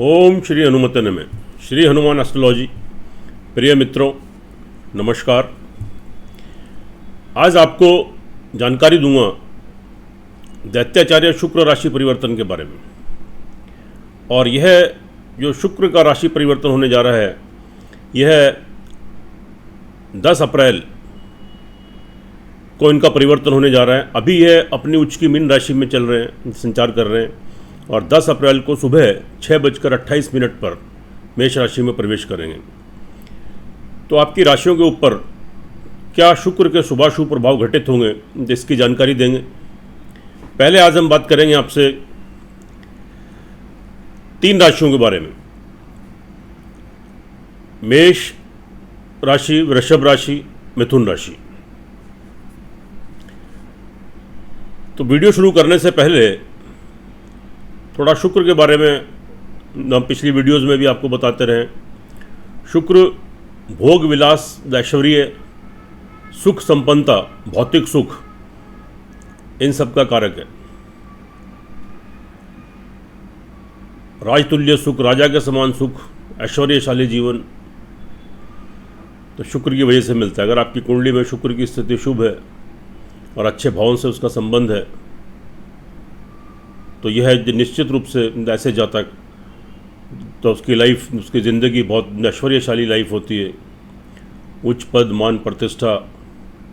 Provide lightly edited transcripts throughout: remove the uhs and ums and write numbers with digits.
ओम श्री हनुमते नमः। श्री हनुमान एस्ट्रोलॉजी। प्रिय मित्रों, नमस्कार। आज आपको जानकारी दूंगा दैत्याचार्य शुक्र राशि परिवर्तन के बारे में। और यह जो शुक्र का राशि परिवर्तन होने जा रहा है, यह 10 अप्रैल को इनका परिवर्तन होने जा रहा है। अभी यह अपनी उच्च की मीन राशि में चल रहे हैं, संचार कर रहे हैं, और 10 अप्रैल को सुबह 6:28 पर मेष राशि में प्रवेश करेंगे। तो आपकी राशियों के ऊपर क्या शुक्र के शुभाशुभ प्रभाव घटित होंगे, इसकी जानकारी देंगे। पहले आज हम बात करेंगे आपसे 3 राशियों के बारे में। मेष राशि, वृषभ राशि, मिथुन राशि। तो वीडियो शुरू करने से पहले थोड़ा शुक्र के बारे में हम पिछली वीडियोज़ में भी आपको बताते रहे। शुक्र भोग विलास, ऐश्वर्य, सुख संपन्नता, भौतिक सुख, इन सब का कारक है। राजतुल्य सुख, राजा के समान सुख, ऐश्वर्यशाली जीवन तो शुक्र की वजह से मिलता है। अगर आपकी कुंडली में शुक्र की स्थिति शुभ है और अच्छे भावों से उसका संबंध है, तो यह निश्चित रूप से ऐसे जातक तो उसकी लाइफ, उसकी ज़िंदगी बहुत ऐश्वर्यशाली लाइफ होती है। उच्च पद, मान, प्रतिष्ठा,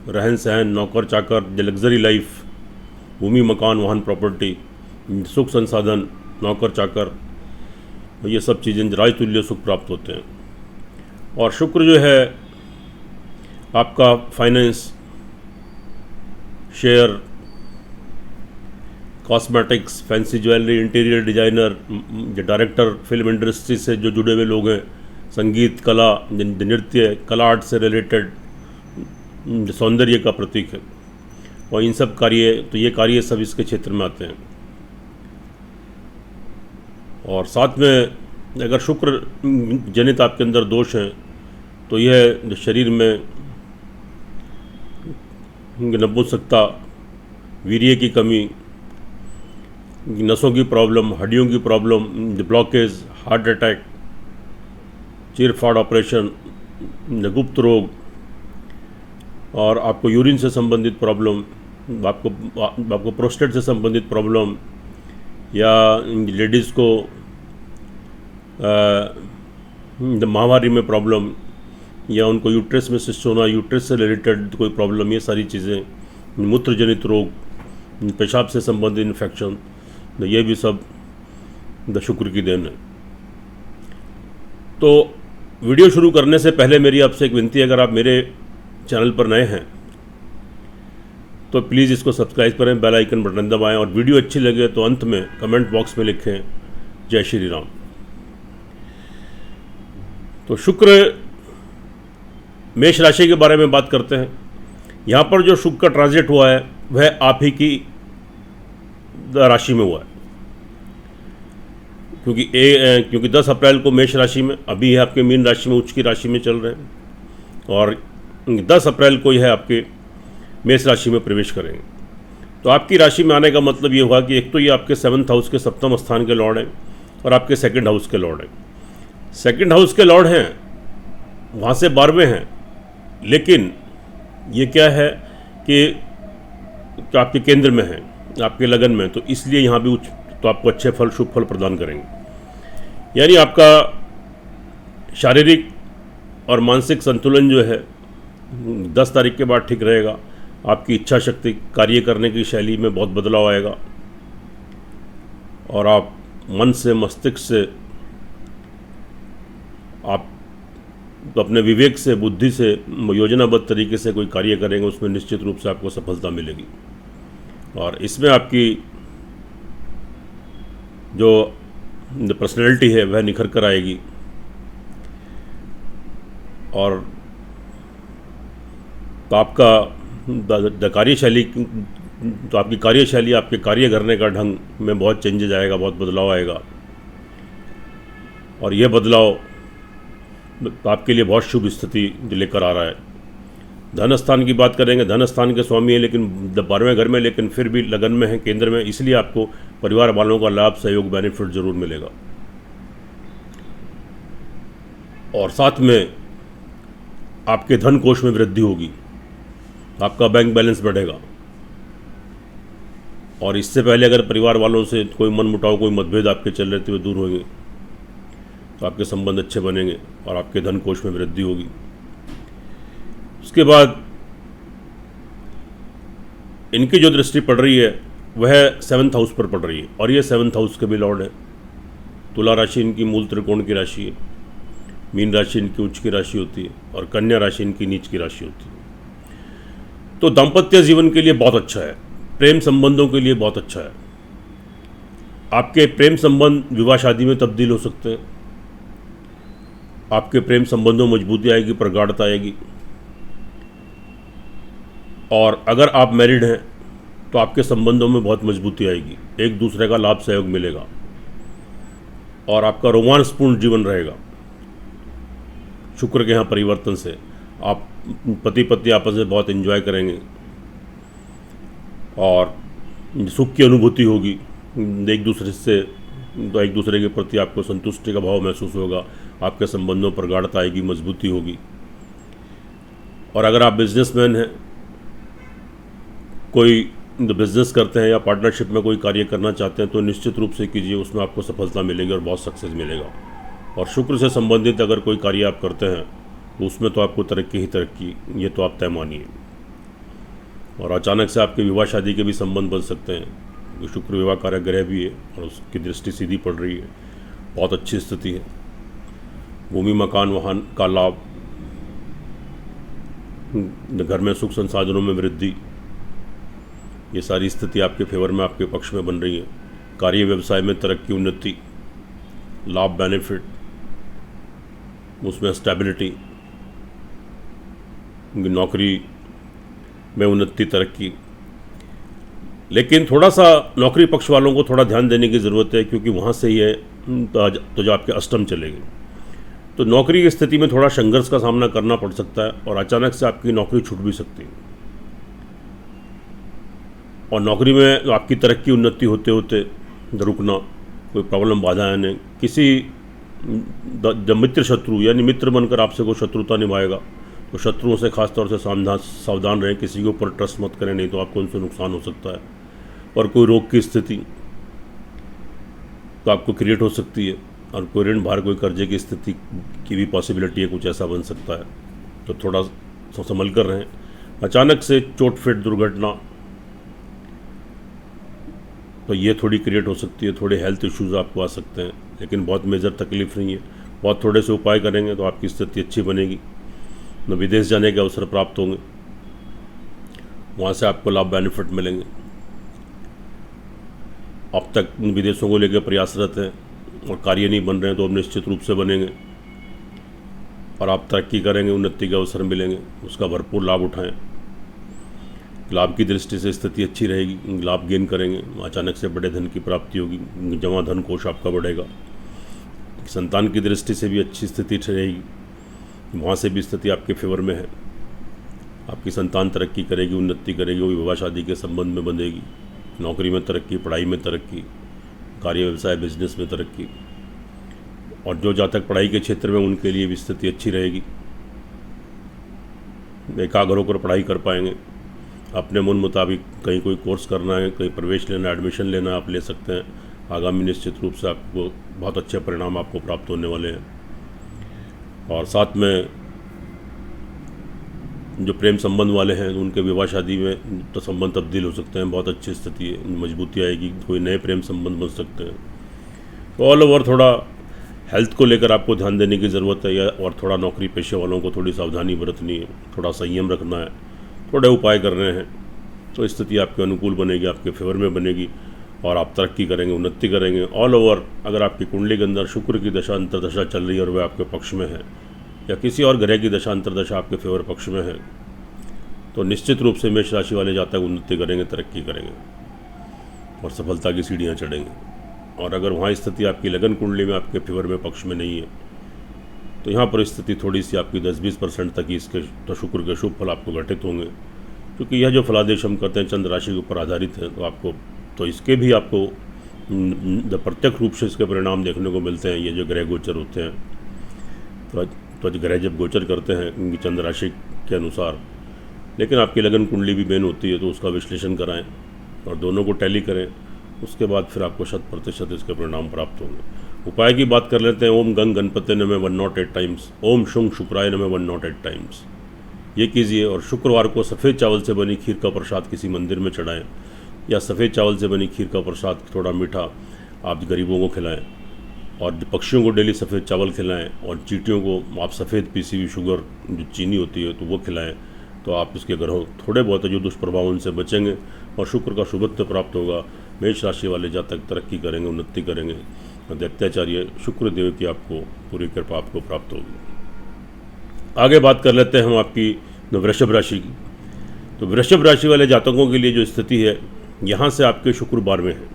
रहन सहन, नौकर चाकर, लग्जरी लाइफ, भूमि, मकान, वाहन, प्रॉपर्टी, सुख संसाधन, नौकर चाकर, ये सब चीज़ें राजतुल्य सुख प्राप्त होते हैं। और शुक्र जो है आपका finance, share, cosmetics, fancy jewellery, interior designer, director, film industry से जो जुड़े हुए लोग हैं, संगीत, कला, नृत्य, कला आर्ट से रिलेटेड, सौंदर्य का प्रतीक है। और इन सब कार्य, तो ये कार्य सब इसके क्षेत्र में आते हैं। और साथ में अगर शुक्र जनित आपके अंदर दोष हैं, तो यह शरीर में नपुंसकता, वीर्य की कमी, नसों की प्रॉब्लम, हड्डियों की प्रॉब्लम, ब्लॉकेज, हार्ट अटैक, चीरफाड़ ऑपरेशन, गुप्त रोग, और आपको यूरिन से संबंधित प्रॉब्लम, आपको प्रोस्टेट से संबंधित प्रॉब्लम, या लेडीज़ को माहवारी में प्रॉब्लम, या उनको यूट्रस में सिस्ट होना, यूट्रस से रिलेटेड कोई प्रॉब्लम, ये सारी चीज़ें, मूत्र जनित रोग, पेशाब से संबंधित इन्फेक्शन, ये भी सब शुक्र की देन है। तो वीडियो शुरू करने से पहले मेरी आपसे एक विनती है, अगर आप मेरे चैनल पर नए हैं तो प्लीज़ इसको सब्सक्राइब करें, बेल आइकन बटन दबाएं, और वीडियो अच्छी लगे तो अंत में कमेंट बॉक्स में लिखें जय श्री राम। तो शुक्र मेष राशि के बारे में बात करते हैं। यहाँ पर जो शुक्र का ट्रांजिट हुआ है वह आप ही की राशि में हुआ है, क्योंकि 10 अप्रैल को मेष राशि में, अभी है आपके मीन राशि में, उच्च की राशि में चल रहे हैं, और 10 अप्रैल को यह आपके मेष राशि में प्रवेश करेंगे। तो आपकी राशि में आने का मतलब ये हुआ कि एक तो ये आपके 7th हाउस के सप्तम स्थान के लॉर्ड हैं, और आपके 2nd हाउस के लॉर्ड हैं। 2nd हाउस के लॉर्ड हैं, वहाँ से 12वें हैं, लेकिन ये क्या है कि आपके केंद्र में है, आपके लगन में, तो इसलिए यहाँ भी उच्च, तो आपको अच्छे फल, शुभ फल प्रदान करेंगे। यानी आपका शारीरिक और मानसिक संतुलन जो है 10 तारीख के बाद ठीक रहेगा। आपकी इच्छा शक्ति, कार्य करने की शैली में बहुत बदलाव आएगा, और आप मन से, मस्तिष्क से, आप अपने विवेक से, बुद्धि से, योजनाबद्ध तरीके से कोई कार्य करेंगे, उसमें निश्चित रूप से आपको सफलता मिलेगी। और इसमें आपकी जो पर्सनैलिटी है वह निखर कर आएगी, और तो आपका कार्यशैली, तो आपकी कार्यशैली, आपके कार्य करने का ढंग में बहुत चेंजेज आएगा, बहुत बदलाव आएगा। और यह बदलाव आपके लिए बहुत शुभ स्थिति लेकर आ रहा है। धन स्थान की बात करेंगे, धन स्थान के स्वामी है, लेकिन 12वें घर में, लेकिन फिर भी लगन में है, केंद्र में, इसलिए आपको परिवार वालों का लाभ, सहयोग, बेनिफिट जरूर मिलेगा। और साथ में आपके धन कोष में वृद्धि होगी, आपका बैंक बैलेंस बढ़ेगा। और इससे पहले अगर परिवार वालों से कोई मनमुटाव, कोई मतभेद आपके चल रहे थे, वे दूर होंगे, तो आपके संबंध अच्छे बनेंगे और आपके धन कोष में वृद्धि होगी। उसके बाद इनकी जो दृष्टि पड़ रही है वह 7th हाउस पर पड़ रही है, और ये 7th हाउस के भी लॉर्ड है। तुला राशि इनकी मूल त्रिकोण की राशि है, मीन राशि इनकी उच्च की राशि होती है, और कन्या राशि इनकी नीच की राशि होती है। तो दाम्पत्य जीवन के लिए बहुत अच्छा है, प्रेम संबंधों के लिए बहुत अच्छा है। आपके प्रेम संबंध विवाह शादी में तब्दील हो सकते हैं। आपके प्रेम संबंधों में मजबूती आएगी, प्रगाढ़ता आएगी। और अगर आप मैरिड हैं तो आपके संबंधों में बहुत मजबूती आएगी, एक दूसरे का लाभ सहयोग मिलेगा और आपका रोमांसपूर्ण जीवन रहेगा। शुक्र के यहाँ परिवर्तन से आप पति पत्नी आपस में बहुत एंजॉय करेंगे और सुख की अनुभूति होगी। एक दूसरे के प्रति आपको संतुष्टि का भाव महसूस होगा, आपके संबंधों पर गाढ़ता आएगी, मजबूती होगी। और अगर आप बिजनेसमैन हैं, कोई बिजनेस करते हैं या पार्टनरशिप में कोई कार्य करना चाहते हैं, तो निश्चित रूप से कीजिए, उसमें आपको सफलता मिलेगी और बहुत सक्सेस मिलेगा। और शुक्र से संबंधित अगर कोई कार्य आप करते हैं तो उसमें तो आपको तरक्की ही तरक्की, ये तो आप तय मानिए। और अचानक से आपके विवाह शादी के भी संबंध बन सकते हैं। शुक्र विवाह कारक ग्रह भी है और उसकी दृष्टि सीधी पड़ रही है, बहुत अच्छी स्थिति है। भूमि मकान वाहन का लाभ, घर में सुख संसाधनों में वृद्धि, ये सारी स्थिति आपके फेवर में, आपके पक्ष में बन रही है। कार्य व्यवसाय में तरक्की, उन्नति, लाभ, बेनिफिट, उसमें स्टेबिलिटी, नौकरी में उन्नति, तरक्की। लेकिन थोड़ा सा नौकरी पक्ष वालों को थोड़ा ध्यान देने की ज़रूरत है, क्योंकि वहाँ से ये तो जो आपके अष्टम चलेंगे, तो नौकरी की स्थिति में थोड़ा संघर्ष का सामना करना पड़ सकता है और अचानक से आपकी नौकरी छूट भी सकती है। और नौकरी में आपकी तरक्की, उन्नति होते होते रुकना, कोई प्रॉब्लम, बाधा आने, किसी जब मित्र शत्रु यानी मित्र बनकर आपसे कोई शत्रुता निभाएगा, तो शत्रुओं से खास तौर से सावधान रहें। किसी के ऊपर ट्रस्ट मत करें, नहीं तो आपको उनसे नुकसान हो सकता है। और कोई रोग की स्थिति तो आपको क्रिएट हो सकती है, और कोई ऋण भार, कोई कर्जे की स्थिति की भी पॉसिबिलिटी है, कुछ ऐसा बन सकता है। तो थोड़ा संभल कर रहें। अचानक से चोट फिट, दुर्घटना, तो ये थोड़ी क्रिएट हो सकती है। थोड़े हेल्थ इश्यूज़ आपको आ सकते हैं, लेकिन बहुत मेजर तकलीफ नहीं है। बहुत थोड़े से उपाय करेंगे तो आपकी स्थिति अच्छी बनेगी। न विदेश जाने के अवसर प्राप्त होंगे, वहाँ से आपको लाभ, बेनिफिट मिलेंगे। अब तक विदेशों को लेकर प्रयासरत हैं और कार्य नहीं बन रहे हैं, तो अब निश्चित रूप से बनेंगे और आप तरक्की करेंगे, उन्नति के अवसर मिलेंगे, उसका भरपूर लाभ उठाएं। लाभ की दृष्टि से स्थिति अच्छी रहेगी, लाभ गेन करेंगे, अचानक से बड़े धन की प्राप्ति होगी, जमा धन कोष आपका बढ़ेगा। संतान की दृष्टि से भी अच्छी स्थिति रहेगी, वहाँ से भी स्थिति आपके फेवर में है। आपकी संतान तरक्की करेगी, उन्नति करेगी, वो विवाह शादी के संबंध में बंधेगी। नौकरी में तरक्की, पढ़ाई में तरक्की, कार्य व्यवसाय बिजनेस में तरक्की। और जो जातक पढ़ाई के क्षेत्र में, उनके लिए भी स्थिति अच्छी रहेगी। एकाग्र होकर पढ़ाई कर पाएंगे, अपने मन मुताबिक कहीं कोई कोर्स करना है, कहीं प्रवेश लेना, एडमिशन लेना, आप ले सकते हैं। आगामी निश्चित रूप से आपको बहुत अच्छे परिणाम आपको प्राप्त होने वाले हैं। और साथ में जो प्रेम संबंध वाले हैं, उनके विवाह शादी में तो संबंध तब्दील हो सकते हैं, बहुत अच्छी स्थिति है, मजबूती आएगी, कोई नए प्रेम संबंध बन सकते हैं। तो ऑल ओवर थोड़ा हेल्थ को लेकर आपको ध्यान देने की ज़रूरत है, और थोड़ा नौकरी पेशे वालों को थोड़ी सावधानी बरतनी है, थोड़ा संयम रखना है, थोड़े उपाय करने हैं, तो स्थिति आपके अनुकूल बनेगी, आपके फेवर में बनेगी और आप तरक्की करेंगे, उन्नति करेंगे। ऑल ओवर अगर आपकी कुंडली के अंदर शुक्र की दशा अंतर्दशा चल रही है और वह आपके पक्ष में है, या किसी और ग्रह की दशा अंतर्दशा आपके फेवर पक्ष में है, तो निश्चित रूप से मेष राशि वाले जातक उन्नति करेंगे, तरक्की करेंगे और सफलता की सीढ़ियाँ चढ़ेंगे। और अगर वहाँ स्थिति आपकी लगन कुंडली में आपके फेवर में पक्ष में नहीं है, तो यहाँ पर स्थिति थोड़ी सी आपकी 10-20% तक ही इसके तो शुक्र के शुभ फल आपको घटित होंगे, क्योंकि यह जो फलादेश हम करते हैं चंद्र राशि के ऊपर आधारित है, तो आपको तो इसके भी आपको प्रत्यक्ष रूप से इसके परिणाम देखने को मिलते हैं। ये जो ग्रह गोचर होते हैं, तो आज ग्रह जब गोचर करते हैं उनकी चंद्र राशि के अनुसार, लेकिन आपकी लगन कुंडली भी मेन होती है, तो उसका विश्लेषण कराएं और दोनों को टैली करें। उसके बाद फिर आपको 100% इसके परिणाम प्राप्त होंगे। उपाय की बात कर लेते हैं। ओम गंग गणपति नमः 108 टाइम्स, ओम शुंग शुक्राय नमः 108 टाइम्स। ये कीजिए और शुक्रवार को सफ़ेद चावल से बनी खीर का प्रसाद किसी मंदिर में चढ़ाएं, या सफ़ेद चावल से बनी खीर का प्रसाद थोड़ा मीठा आप गरीबों को खिलाएं, और पक्षियों को डेली सफ़ेद चावल खिलाएं, और चींटियों को आप सफ़ेद पीसी हुई शुगर जो चीनी होती है तो वो खिलाएं। तो आप इसके ग्रहों थोड़े बहुत जो दुष्प्रभाव उनसे बचेंगे और शुक्र का शुभत्व प्राप्त होगा। मेष राशि वाले जातक तरक्की करेंगे, उन्नति करेंगे। दैत्याचार्य शुक्र देव की आपको पूरी कृपा आपको प्राप्त होगी। आगे बात कर लेते हैं हम आपकी वृषभ राशि की। तो वृषभ राशि वाले जातकों के लिए जो स्थिति है, यहाँ से आपके शुक्र 12वें हैं,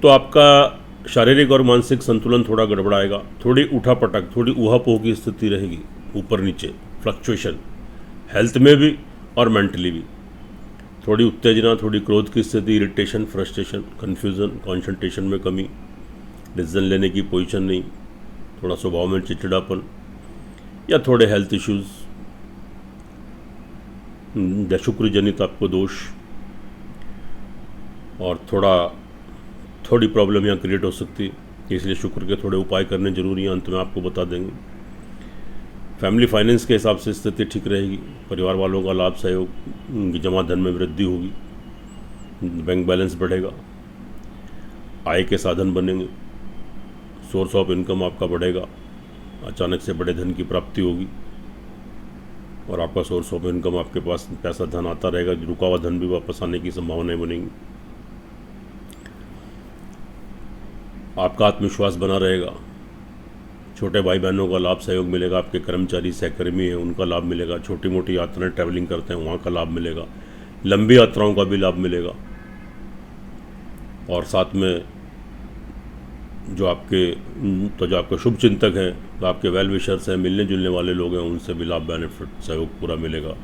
तो आपका शारीरिक और मानसिक संतुलन थोड़ा गड़बड़ाएगा। थोड़ी उठापटक, थोड़ी ऊहापोह की स्थिति रहेगी, ऊपर नीचे फ्लक्चुएशन, हेल्थ में भी और मेंटली भी। थोड़ी उत्तेजना, थोड़ी क्रोध की स्थिति, इरिटेशन, फ्रस्ट्रेशन, कन्फ्यूज़न, कंसंट्रेशन में कमी, डिसीजन लेने की पोजीशन नहीं, थोड़ा स्वभाव में चिड़चिड़ापन, या थोड़े हेल्थ इश्यूज़, शुक्र जनित आपको दोष, और थोड़ी प्रॉब्लम यहाँ क्रिएट हो सकती है। इसलिए शुक्र के थोड़े उपाय करने जरूरी हैं, अंत में आपको बता देंगे। फैमिली फाइनेंस के हिसाब से स्थिति ठीक रहेगी। परिवार वालों का लाभ सहयोग, उनकी जमा धन में वृद्धि होगी, बैंक बैलेंस बढ़ेगा, आय के साधन बनेंगे, सोर्स ऑफ इनकम आपका बढ़ेगा, अचानक से बड़े धन की प्राप्ति होगी, और आपका सोर्स ऑफ इनकम, आपके पास पैसा धन आता रहेगा, रुका हुआ धन भी वापस आने की संभावनाएं बनेंगी। आपका आत्मविश्वास बना रहेगा, छोटे भाई बहनों का लाभ सहयोग मिलेगा, आपके कर्मचारी सहकर्मी हैं उनका लाभ मिलेगा, छोटी मोटी यात्राएं ट्रैवलिंग करते हैं वहाँ का लाभ मिलेगा, लंबी यात्राओं का भी लाभ मिलेगा, और साथ में जो आपके शुभ चिंतक हैं, तो आपके वेल विशर्स हैं, मिलने जुलने वाले लोग हैं, उनसे भी लाभ बेनिफिट सहयोग पूरा मिलेगा।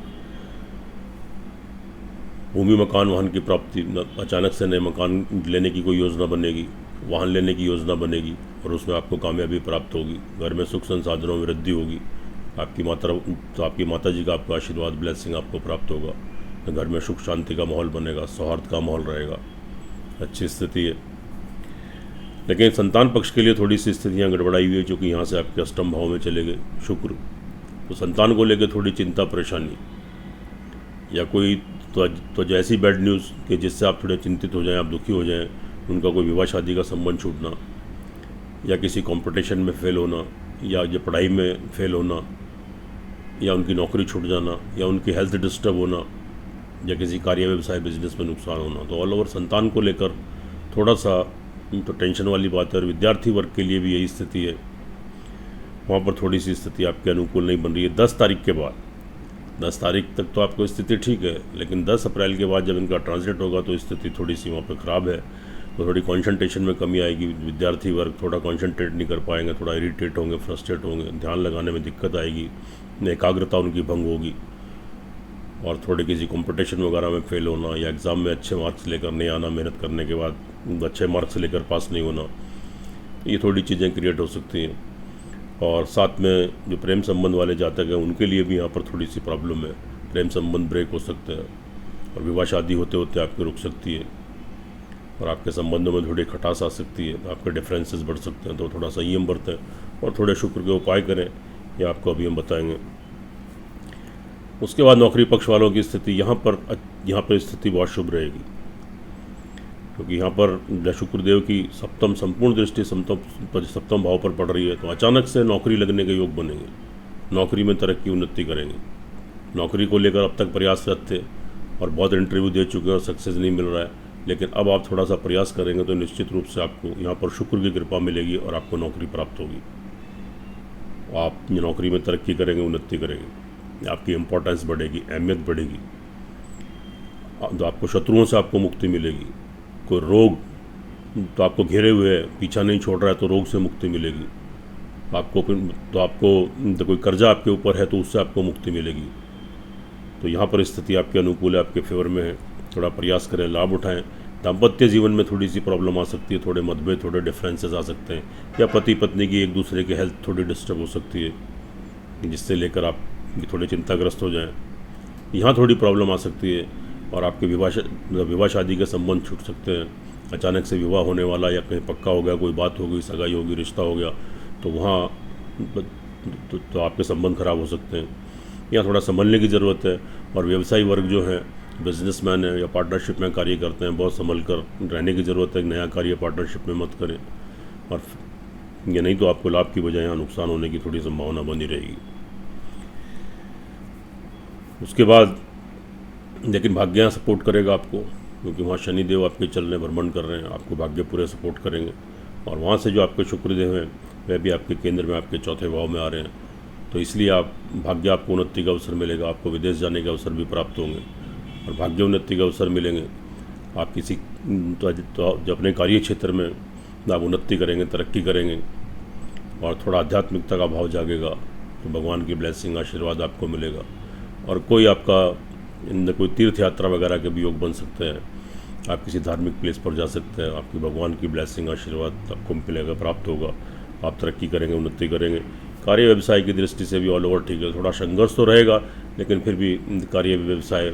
भूमि मकान वाहन की प्राप्ति, अचानक से नए मकान लेने की कोई योजना बनेगी, वाहन लेने की योजना बनेगी, और उसमें आपको कामयाबी प्राप्त होगी। घर में सुख संसाधनों में वृद्धि होगी। आपकी माता जी का आपका आशीर्वाद, ब्लेसिंग आपको प्राप्त होगा। तो घर में सुख शांति का माहौल बनेगा, सौहार्द का माहौल रहेगा, अच्छी स्थिति है। लेकिन संतान पक्ष के लिए थोड़ी सी स्थितियाँ गड़बड़ाई हुई है, क्योंकि यहाँ से आपके अष्टम भाव में चले गए शुक्र। तो संतान को लेकर थोड़ी चिंता परेशानी, या कोई तो जैसी बैड न्यूज़ कि जिससे आप थोड़े चिंतित हो जाएं, आप दुखी हो जाएं, उनका कोई विवाह शादी का संबंध छूटना, या किसी कंपटीशन में फेल होना, या ये पढ़ाई में फेल होना, या उनकी नौकरी छूट जाना, या उनकी हेल्थ डिस्टर्ब होना, या किसी कार्य व्यवसाय बिजनेस में नुकसान होना। तो ऑल ओवर संतान को लेकर थोड़ा सा तो टेंशन वाली बात है। और विद्यार्थी वर्ग के लिए भी यही स्थिति है, वहाँ पर थोड़ी सी स्थिति आपके अनुकूल नहीं बन रही है। 10 तारीख के बाद, 10 तारीख तक तो आपको स्थिति ठीक है, लेकिन 10 अप्रैल के बाद जब इनका ट्रांजिट होगा तो स्थिति थोड़ी सी वहाँ पर ख़राब है। तो थोड़ी कंसंट्रेशन में कमी आएगी, विद्यार्थी वर्ग थोड़ा कंसंट्रेट नहीं कर पाएंगे, थोड़ा इरिटेट होंगे, फ्रस्ट्रेट होंगे, ध्यान लगाने में दिक्कत आएगी, एकाग्रता उनकी भंग होगी, और थोड़े किसी कंपटीशन वगैरह में फेल होना, या एग्ज़ाम में अच्छे मार्क्स लेकर नहीं आना, मेहनत करने के बाद अच्छे मार्क्स लेकर पास नहीं होना, ये थोड़ी चीज़ें क्रिएट हो सकती हैं। और साथ में जो प्रेम संबंध वाले जातक हैं उनके लिए भी यहाँ पर थोड़ी सी प्रॉब्लम है, प्रेम संबंध ब्रेक हो सकते हैं, और विवाह शादी होते होते आपकी रुक सकती है, और आपके संबंधों में थोड़ी खटास आ सकती है, आपके डिफरेंसेस बढ़ सकते हैं। तो थोड़ा संयम बरतें और थोड़े शुक्र के उपाय करें, ये आपको अभी हम बताएंगे। उसके बाद नौकरी पक्ष वालों की स्थिति, यहाँ पर स्थिति बहुत शुभ रहेगी, क्योंकि यहाँ पर शुक्रदेव की सप्तम संपूर्ण दृष्टि सप्तम भाव पर पड़ रही है। तो अचानक से नौकरी लगने के योग बनेंगे, नौकरी में तरक्की उन्नति करेंगे। नौकरी को लेकर अब तक प्रयासरत थे और बहुत इंटरव्यू दे चुके हैं और सक्सेस नहीं मिल रहा है, लेकिन अब आप थोड़ा सा प्रयास करेंगे तो निश्चित रूप से आपको यहाँ पर शुक्र की कृपा मिलेगी और आपको नौकरी प्राप्त होगी। आप नौकरी में तरक्की करेंगे, उन्नति करेंगे, आपकी इम्पोर्टेंस बढ़ेगी, अहमियत बढ़ेगी, तो आपको शत्रुओं से आपको मुक्ति मिलेगी। कोई रोग तो आपको घेरे हुए है, पीछा नहीं छोड़ रहा है, तो रोग से मुक्ति मिलेगी। आपको कोई कर्जा आपके ऊपर है तो उससे आपको मुक्ति मिलेगी। तो यहाँ पर स्थिति आपके अनुकूल है, आपके फेवर में है। थोड़ा प्रयास करें, लाभ उठाएं। दाम्पत्य जीवन में थोड़ी सी प्रॉब्लम आ सकती है, थोड़े मतभेद, थोड़े डिफरेंसेस आ सकते हैं, या पति पत्नी की एक दूसरे की हेल्थ थोड़ी डिस्टर्ब हो सकती है, जिससे लेकर आप थोड़े चिंताग्रस्त हो जाएं। यहाँ थोड़ी प्रॉब्लम आ सकती है और आपके विवाह शादी के संबंध छूट सकते हैं। अचानक से विवाह होने वाला या कहीं पक्का हो गया, कोई बात हो गई, सगाई होगी, रिश्ता हो गया, तो वहाँ तो आपके संबंध खराब हो सकते हैं। यहाँ थोड़ा संभलने की ज़रूरत है। और व्यवसायी वर्ग जो है, बिजनेसमैन है या पार्टनरशिप में कार्य करते हैं, बहुत संभल कर रहने की ज़रूरत है। नया कार्य पार्टनरशिप में मत करें, और ये नहीं तो आपको लाभ की बजाय यहाँ नुकसान होने की थोड़ी संभावना बनी रहेगी। उसके बाद लेकिन भाग्य यहाँ सपोर्ट करेगा आपको, क्योंकि वहाँ शनिदेव आपके चल रहे, भ्रमण कर रहे हैं, आपको भाग्य पूरे सपोर्ट करेंगे। और वहाँ से जो आपके शुक्रदेव हैं वह भी आपके केंद्र में, आपके चौथे भाव में आ रहे हैं, तो इसलिए भाग्य आपको उन्नति का अवसर मिलेगा। आपको विदेश जाने के अवसर भी प्राप्त होंगे और भाग्य उन्नति के अवसर मिलेंगे। आप किसी तो अपने कार्य क्षेत्र में आप उन्नति करेंगे, तरक्की करेंगे, और थोड़ा आध्यात्मिकता का भाव जागेगा, तो भगवान की ब्लेसिंग, आशीर्वाद आपको मिलेगा। और कोई आपका कोई तीर्थ यात्रा वगैरह के भी योग बन सकते हैं। आप किसी धार्मिक प्लेस पर जा सकते हैं, आपकी भगवान की ब्लेसिंग, आशीर्वाद आपको मिलेगा, प्राप्त होगा। आप तरक्की करेंगे, उन्नति करेंगे। कार्य व्यवसाय की दृष्टि से भी ऑल ओवर ठीक है। थोड़ा संघर्ष तो रहेगा, लेकिन फिर भी कार्य व्यवसाय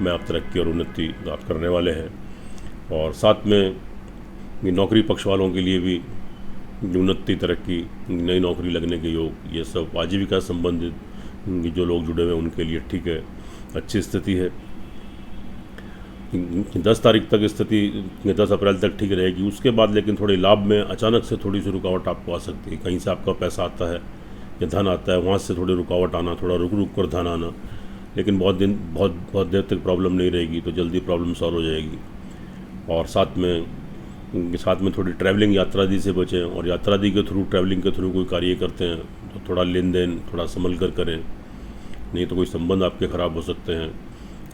में आप तरक्की और उन्नति आप करने वाले हैं। और साथ में नौकरी पक्ष वालों के लिए भी उन्नति, तरक्की, नई नौकरी लगने के योग, ये सब आजीविका संबंधित जो लोग जुड़े हुए हैं उनके लिए ठीक है, अच्छी स्थिति है। 10 तारीख तक स्थिति, 10 अप्रैल तक ठीक रहेगी। उसके बाद लेकिन थोड़े लाभ में अचानक से थोड़ी सी रुकावट आपको आ सकती है। कहीं से आपका पैसा आता है या धन आता है, वहाँ से थोड़ी रुकावट आना, थोड़ा रुक रुक कर धन आना, लेकिन बहुत देर तक प्रॉब्लम नहीं रहेगी, तो जल्दी प्रॉब्लम सॉल्व हो जाएगी। और साथ में थोड़ी ट्रैवलिंग, यात्रादि से बचें। और यात्रादि के थ्रू, ट्रैवलिंग के थ्रू कोई कार्य करते हैं तो थोड़ा लेन देन थोड़ा संभल कर करें, नहीं तो कोई संबंध आपके ख़राब हो सकते हैं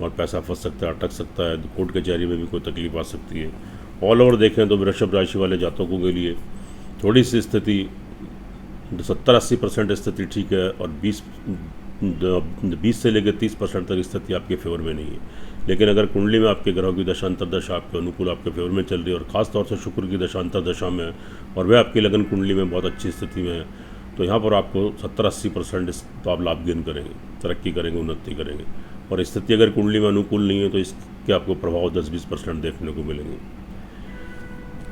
और पैसा फंस सकता है, अटक सकता है, कोर्ट कचहरी में भी कोई तकलीफ आ सकती है। ऑल ओवर देखें तो वृषभ राशि वाले जातकों के लिए थोड़ी सी स्थिति 70-80% स्थिति ठीक है, और 20 से लेकर 30% तक स्थिति आपके फेवर में नहीं है। लेकिन अगर कुंडली में आपके ग्रहों की दशांतर दशा आपके अनुकूल, आपके फेवर में चल रही है, और ख़ास तौर से शुक्र की दशांतर दशा में है और वह आपकी लगन कुंडली में बहुत अच्छी स्थिति में है, तो यहाँ पर आपको 70-80% तो आप लाभ गेन करेंगे, तरक्की करेंगे, उन्नति करेंगे। और स्थिति अगर कुंडली में अनुकूल नहीं है तो इसके आपको प्रभाव 10-20% देखने को मिलेंगे।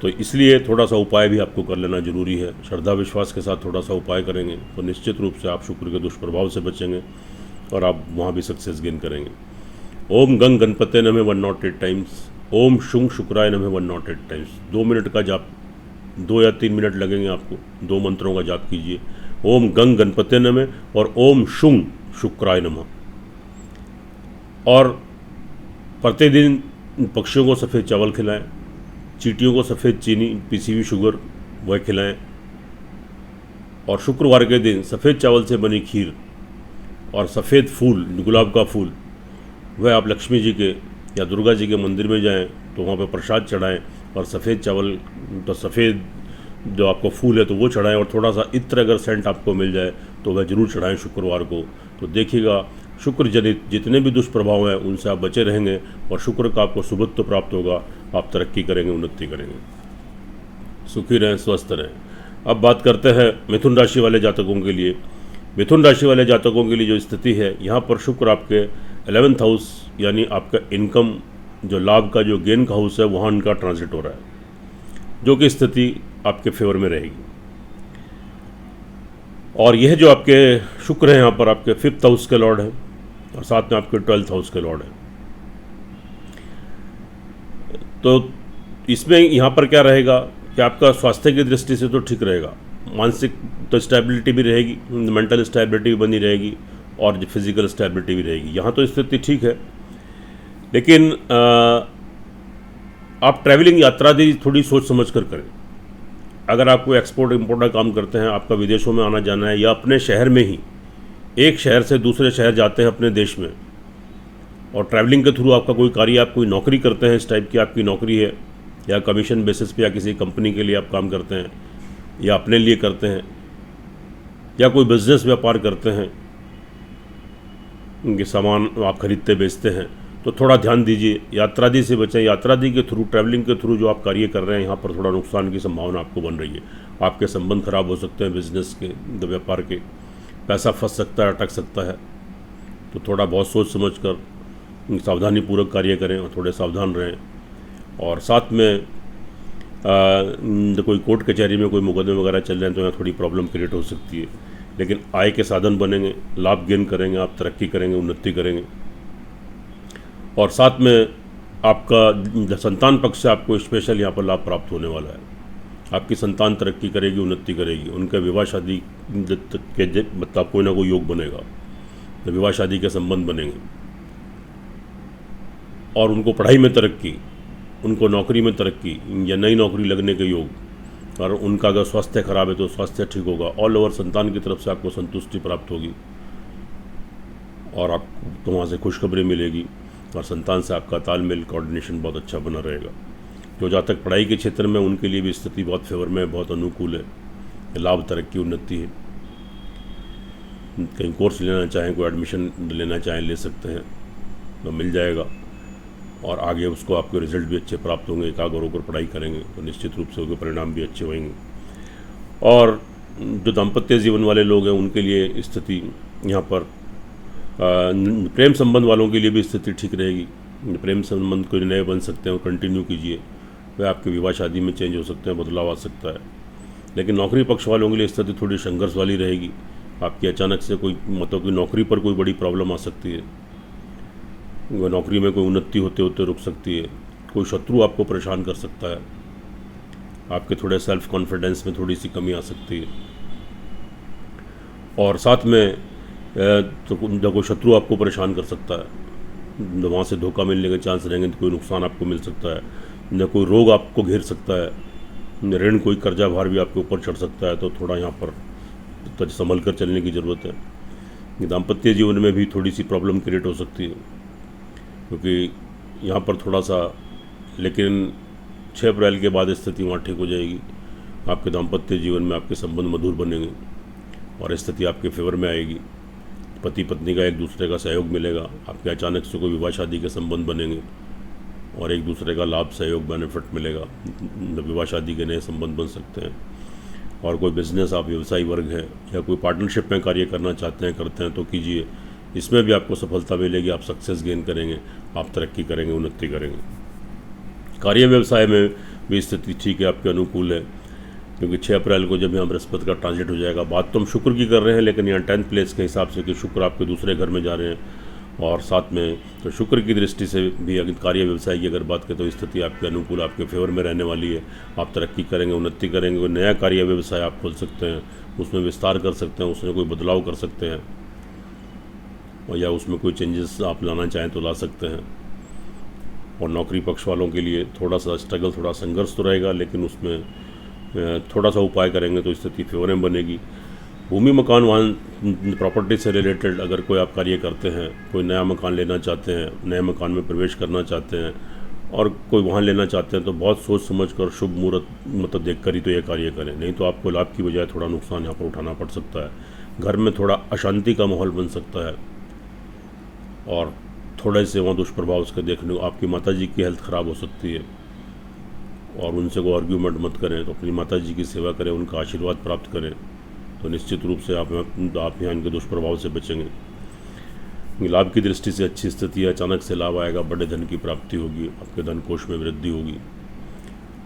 तो इसलिए थोड़ा सा उपाय भी आपको कर लेना जरूरी है। श्रद्धा विश्वास के साथ थोड़ा सा उपाय करेंगे तो निश्चित रूप से आप शुक्र के दुष्प्रभाव से बचेंगे और आप वहाँ भी सक्सेस गेन करेंगे। ओम गंग गणपते नमः 108 टाइम्स, ओम शुंग शुक्राय नमः 108 टाइम्स। 2 मिनट का जाप, 2 या 3 मिनट लगेंगे आपको, 2 मंत्रों का जाप कीजिए। ओम गंग गणपते नमः और ओम शुंग शुक्राय नमः। और प्रतिदिन पक्षियों को सफ़ेद चावल खिलाएं, चींटियों को सफ़ेद चीनी, पिसी हुई शुगर वह खिलाएं। और शुक्रवार के दिन सफ़ेद चावल से बनी खीर और सफ़ेद फूल, गुलाब का फूल, वह आप लक्ष्मी जी के या दुर्गा जी के मंदिर में जाएं तो वहाँ पर प्रसाद चढ़ाएं। और सफ़ेद चावल तो सफ़ेद जो आपको फूल है तो वो चढ़ाएं, और थोड़ा सा इत्र अगर सेंट आपको मिल जाए तो वह ज़रूर चढ़ाएं शुक्रवार को। तो देखिएगा शुक्र जनित जितने भी दुष्प्रभाव हैं उनसे आप बचे रहेंगे और शुक्र का आपको सुबत्व प्राप्त होगा। आप तरक्की करेंगे, उन्नति करेंगे, सुखी रहें, स्वस्थ रहें। अब बात करते हैं मिथुन राशि वाले जातकों के लिए। मिथुन राशि वाले जातकों के लिए जो स्थिति है, यहाँ पर शुक्र आपके 11th हाउस यानी आपका इनकम जो लाभ का जो गेन का हाउस है वहाँ उनका ट्रांजिट हो रहा है, जो कि स्थिति आपके फेवर में रहेगी। और यह जो आपके शुक्र हैं यहाँ पर आपके 5th हाउस के लॉर्ड हैं और साथ में आपके 12th हाउस के लॉर्ड हैं। तो इसमें यहाँ पर क्या रहेगा कि आपका स्वास्थ्य की दृष्टि से तो ठीक रहेगा, मानसिक तो स्टेबिलिटी भी रहेगी, मेंटल स्टेबिलिटी भी बनी रहेगी और फिजिकल स्टेबिलिटी भी रहेगी। यहाँ तो स्थिति ठीक है, लेकिन आप ट्रैवलिंग यात्रा भी थोड़ी सोच समझ कर करें। अगर आप कोई एक्सपोर्ट इम्पोर्ट का काम करते हैं, आपका विदेशों में आना जाना है, या अपने शहर में ही एक शहर से दूसरे शहर जाते हैं अपने देश में, और ट्रैवलिंग के थ्रू आपका कोई कार्य, आप कोई नौकरी करते हैं, इस टाइप की आपकी नौकरी है, या कमीशन बेसिस पे या किसी कंपनी के लिए आप काम करते हैं या अपने लिए करते हैं, या कोई बिजनेस व्यापार करते हैं, उनके सामान आप खरीदते बेचते हैं, तो थोड़ा ध्यान दीजिए, यात्रादि से बचें। यात्रादि के थ्रू, ट्रैवलिंग के थ्रू जो आप कार्य कर रहे हैं, यहाँ पर थोड़ा नुकसान की संभावना आपको बन रही है। आपके संबंध खराब हो सकते हैं बिजनेस के, व्यापार के, पैसा फंस सकता है, अटक सकता है। तो थोड़ा बहुत सोच समझ कर सावधानी पूर्वक कार्य करें और थोड़े सावधान रहें। और साथ में कोई कोर्ट कचहरी में कोई मुकदमे वगैरह चल रहे हैं तो यहाँ थोड़ी प्रॉब्लम क्रिएट हो सकती है, लेकिन आय के साधन बनेंगे, लाभ गेन करेंगे, आप तरक्की करेंगे, उन्नति करेंगे। और साथ में आपका संतान पक्ष से आपको स्पेशल यहाँ पर लाभ प्राप्त होने वाला है। आपकी संतान तरक्की करेगी, उन्नति करेगी, उनका विवाह शादी के मतलब कोई ना कोई योग बनेगा, तो विवाह शादी के संबंध बनेंगे। और उनको पढ़ाई में तरक्की, उनको नौकरी में तरक्की या नई नौकरी लगने के योग, और उनका अगर स्वास्थ्य खराब है तो स्वास्थ्य ठीक होगा। ऑल ओवर संतान की तरफ से आपको संतुष्टि प्राप्त होगी और आपको वहाँ से खुशखबरी मिलेगी, और संतान से आपका तालमेल, कोऑर्डिनेशन बहुत अच्छा बना रहेगा। जो जहाँ तक पढ़ाई के क्षेत्र में, उनके लिए भी स्थिति बहुत फेवर में, बहुत अनुकूल है, लाभ, तरक्की, उन्नति है। कहीं कोर्स लेना चाहें, कोई एडमिशन लेना चाहें, ले सकते हैं, तो मिल जाएगा। और आगे उसको आपके रिजल्ट भी अच्छे प्राप्त होंगे। एकाग्र होकर पढ़ाई करेंगे तो निश्चित रूप से उसके परिणाम भी अच्छे होंगे। और जो दाम्पत्य जीवन वाले लोग हैं, उनके लिए स्थिति यहाँ पर प्रेम संबंध वालों के लिए भी स्थिति ठीक रहेगी। प्रेम संबंध कोई नए बन सकते हैं, कंटिन्यू कीजिए। वह आपके विवाह शादी में चेंज हो सकते हैं, बदलाव आ सकता है। लेकिन नौकरी पक्ष वालों के लिए स्थिति थोड़ी संघर्ष वाली रहेगी। आपकी अचानक से कोई मतलब कि नौकरी पर कोई बड़ी प्रॉब्लम आ सकती है, नौकरी में कोई उन्नति होते होते रुक सकती है, कोई शत्रु आपको परेशान कर सकता है, आपके थोड़े सेल्फ कॉन्फिडेंस में थोड़ी सी कमी आ सकती है। और साथ में तो कोई शत्रु आपको परेशान कर सकता है, वहाँ से धोखा मिलने के चांस रहेंगे, तो कोई नुकसान आपको मिल सकता है, न कोई रोग आपको घेर सकता है, ऋण, कोई कर्जा भार भी आपके ऊपर चढ़ सकता है। तो थोड़ा यहाँ पर संभल कर चलने की ज़रूरत है। दाम्पत्य जीवन में भी थोड़ी सी प्रॉब्लम क्रिएट हो सकती है, क्योंकि यहाँ पर थोड़ा सा, लेकिन 6 अप्रैल के बाद स्थिति वहाँ ठीक हो जाएगी। आपके दाम्पत्य जीवन में आपके संबंध मधुर बनेंगे और स्थिति आपके फेवर में आएगी। पति पत्नी का एक दूसरे का सहयोग मिलेगा। आपके अचानक से कोई विवाह शादी के संबंध बनेंगे और एक दूसरे का लाभ, सहयोग, बेनिफिट मिलेगा। विवाह शादी के नए संबंध बन सकते हैं। और कोई बिजनेस, आप व्यवसायी वर्ग है या कोई पार्टनरशिप में कार्य करना चाहते हैं, करते हैं, तो कीजिए। इसमें भी आपको सफलता मिलेगी, आप सक्सेस गेन करेंगे, आप तरक्की करेंगे, उन्नति करेंगे। कार्य व्यवसाय में भी स्थिति ठीक है, आपके अनुकूल है, क्योंकि 6 अप्रैल को जब यहाँ बृहस्पति का ट्रांजिट हो जाएगा। बात तो हम शुक्र की कर रहे हैं, लेकिन यहाँ 10th प्लेस के हिसाब से कि शुक्र आपके दूसरे घर में जा रहे हैं, और साथ में तो शुक्र की दृष्टि से भी अगर कार्य व्यवसाय की अगर बात करें तो स्थिति आपके अनुकूल, आपके फेवर में रहने वाली है। आप तरक्की करेंगे, उन्नति करेंगे। कोई नया कार्य व्यवसाय आप खोल सकते हैं, उसमें विस्तार कर सकते हैं, उसमें कोई बदलाव कर सकते हैं, और या उसमें कोई चेंजेस आप लाना चाहें तो ला सकते हैं। और नौकरी पक्ष वालों के लिए थोड़ा सा स्ट्रगल, थोड़ा संघर्ष तो रहेगा, लेकिन उसमें थोड़ा सा उपाय करेंगे तो स्थिति फेवर में बनेगी। भूमि, मकान, वाहन, प्रॉपर्टी से रिलेटेड अगर कोई आप कार्य करते हैं, कोई नया मकान लेना चाहते हैं, नए मकान में प्रवेश करना चाहते हैं, और कोई वाहन लेना चाहते हैं, तो बहुत सोच समझ कर, शुभ मुहूर्त मतलब देख कर ही तो ये कार्य करें, नहीं तो आपको लाभ की बजाय थोड़ा नुकसान यहाँ पर उठाना पड़ सकता है। घर में थोड़ा अशांति का माहौल बन सकता है, और थोड़े से वहाँ दुष्प्रभाव उसके देखने को, आपकी माताजी की हेल्थ ख़राब हो सकती है, और उनसे कोई आर्ग्यूमेंट मत करें। तो अपनी माताजी की सेवा करें, उनका आशीर्वाद प्राप्त करें, तो निश्चित रूप से आप यहाँ इनके दुष्प्रभाव से बचेंगे। लाभ की दृष्टि से अच्छी स्थिति है, अचानक से लाभ आएगा, बड़े धन की प्राप्ति होगी, आपके धन कोष में वृद्धि होगी,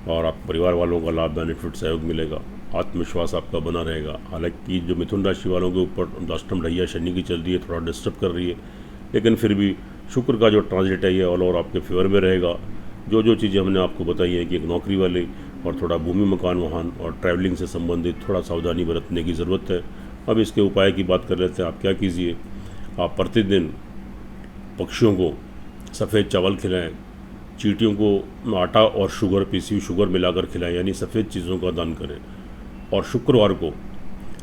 और आप परिवार वालों का लाभ, बेनिफिट, सहयोग मिलेगा। आत्मविश्वास आपका बना रहेगा। हालांकि जो मिथुन राशि वालों के ऊपर अष्टम ढैया शनि की चल रही है, थोड़ा डिस्टर्ब कर रही है, लेकिन फिर भी शुक्र का जो ट्रांजिट है ये ऑल ओवर आपके फेवर में रहेगा। जो चीज़ें हमने आपको बताई हैं कि एक नौकरी वाले और थोड़ा भूमि, मकान, वाहन और ट्रैवलिंग से संबंधित थोड़ा सावधानी बरतने की ज़रूरत है। अब इसके उपाय की बात कर लेते हैं। आप क्या कीजिए, आप प्रतिदिन पक्षियों को सफ़ेद चावल खिलाएं, चींटियों को आटा और शुगर, पीसी हुई शुगर मिलाकर खिलाएं, यानी सफ़ेद चीज़ों का दान करें। और शुक्रवार को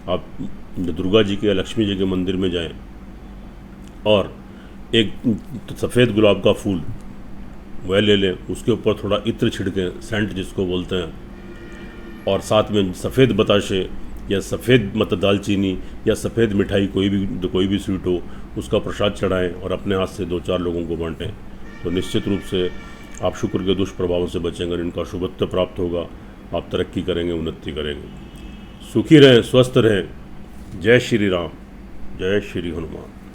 आप दुर्गा जी के या लक्ष्मी जी के मंदिर में जाएं और एक सफ़ेद गुलाब का फूल वह ले लें, उसके ऊपर थोड़ा इत्र छिड़कें, सेंट जिसको बोलते हैं, और साथ में सफ़ेद बताशे या सफ़ेद दालचीनी या सफ़ेद मिठाई, कोई भी स्वीट हो, उसका प्रसाद चढ़ाएं और अपने हाथ से 2-4 लोगों को बांटें। तो निश्चित रूप से आप शुक्र के दुष्प्रभावों से बचेंगे, इनका शुभत्व प्राप्त होगा, आप तरक्की करेंगे, उन्नति करेंगे। सुखी रहें, स्वस्थ रहें। जय श्री राम, जय श्री हनुमान।